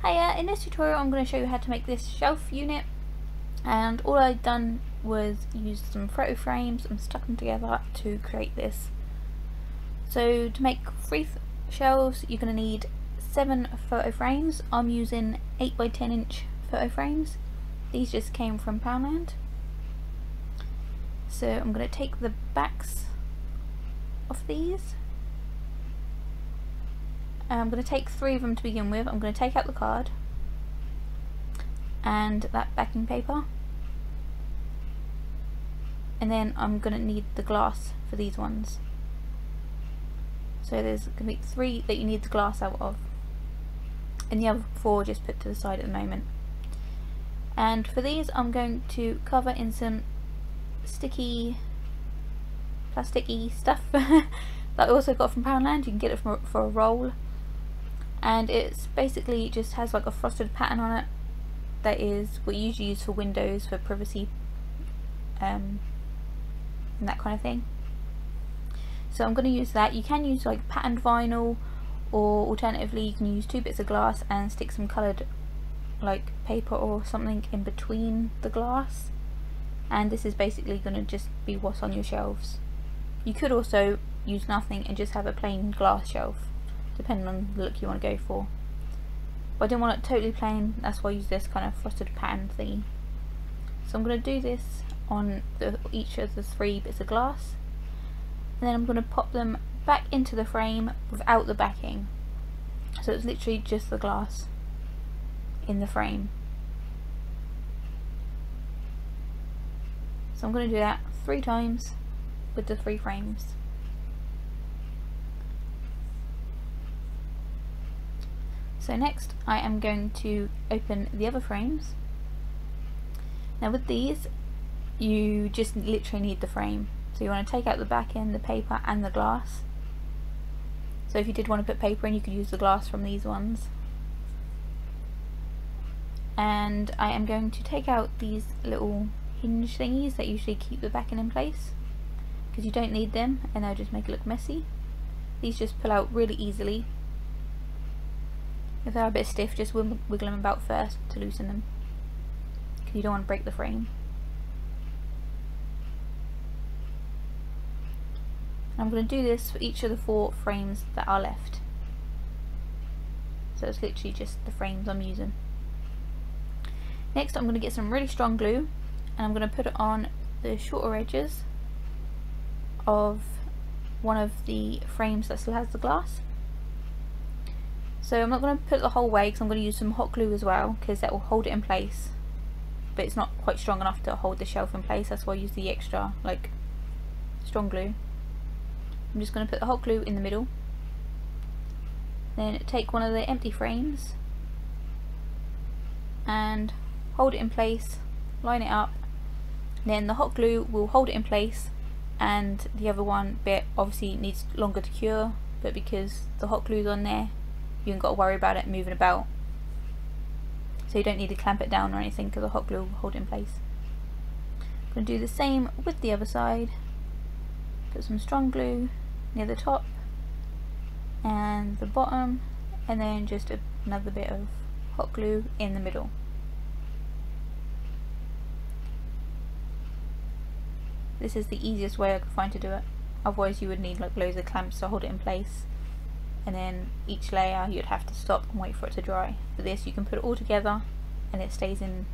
Hiya, in this tutorial I'm going to show you how to make this shelf unit, and all I've done was use some photo frames and stuck them together to create this. So to make 3 shelves you're going to need 7 photo frames. I'm using 8 by 10 inch photo frames. These just came from Poundland. So I'm going to take the backs of these. I'm going to take 3 of them to begin with. I'm going to take out the card and that backing paper, and then I'm going to need the glass for these ones. So there's going to be 3 that you need the glass out of, and the other 4 just put to the side at the moment. And for these I'm going to cover in some sticky plasticky stuff that I also got from Poundland. You can get it for a roll, and it's basically just has like a frosted pattern on it. That is what you usually use for windows for privacy and that kind of thing. So I'm going to use that. You can use like patterned vinyl, or alternatively you can use 2 bits of glass and stick some coloured like paper or something in between the glass, and this is basically going to just be what's on your shelves. You could also use nothing and just have a plain glass shelf, depending on the look you want to go for. But I didn't want it totally plain, that's why I use this kind of frosted pattern thingy. So I'm going to do this on each of the 3 bits of glass, and then I'm going to pop them back into the frame without the backing. So it's literally just the glass in the frame. So I'm going to do that 3 times with the 3 frames. So next I am going to open the other frames. Now with these you just literally need the frame. So you want to take out the back end, the paper and the glass. So if you did want to put paper in, you could use the glass from these ones. And I am going to take out these little hinge thingies that usually keep the backing in place, because you don't need them and they'll just make it look messy. These just pull out really easily. If they're a bit stiff, just wiggle them about first to loosen them, because you don't want to break the frame. I'm going to do this for each of the 4 frames that are left. So it's literally just the frames I'm using. Next I'm going to get some really strong glue, and I'm going to put it on the shorter edges of one of the frames that still has the glass. So I'm not going to put it the whole way, because I'm going to use some hot glue as well, because that will hold it in place, but it's not quite strong enough to hold the shelf in place. That's why I use the extra like strong glue. I'm just going to put the hot glue in the middle, then take one of the empty frames and hold it in place, line it up, then the hot glue will hold it in place, and the other one bit obviously needs longer to cure, but because the hot glue's on there you haven't got to worry about it moving about, so you don't need to clamp it down or anything, because the hot glue will hold it in place. I'm going to do the same with the other side. Put some strong glue near the top and the bottom, and then just another bit of hot glue in the middle. This is the easiest way I could find to do it, otherwise you would need like loads of clamps to hold it in place, and then each layer you'd have to stop and wait for it to dry. For this you can put it all together and it stays in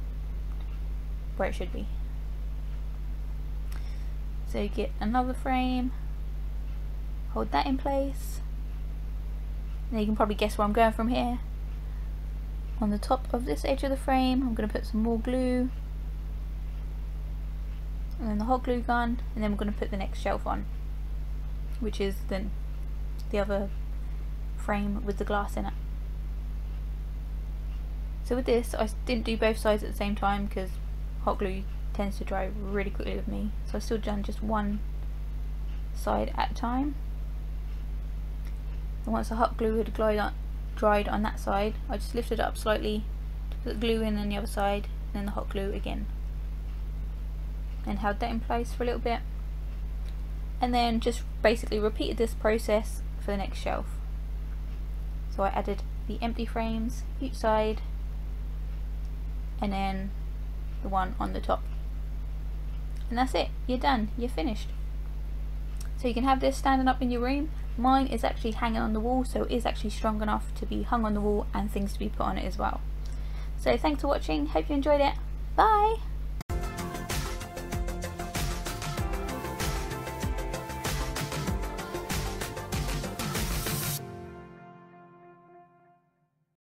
where it should be. So you get another frame, hold that in place. Now you can probably guess where I'm going from here. On the top of this edge of the frame I'm going to put some more glue, and then the hot glue gun, and then we're going to put the next shelf on, which is then the other frame with the glass in it. So with this I didn't do both sides at the same time, because hot glue tends to dry really quickly with me, so I still done just one side at a time. And once the hot glue had dried on that side, I just lifted it up slightly to put the glue in on the other side, and then the hot glue again, and held that in place for a little bit, and then just basically repeated this process for the next shelf. So I added the empty frames each side, and then the one on the top. And that's it, you're done, you're finished. So you can have this standing up in your room. Mine is actually hanging on the wall, so it is actually strong enough to be hung on the wall and things to be put on it as well. So thanks for watching, hope you enjoyed it, bye!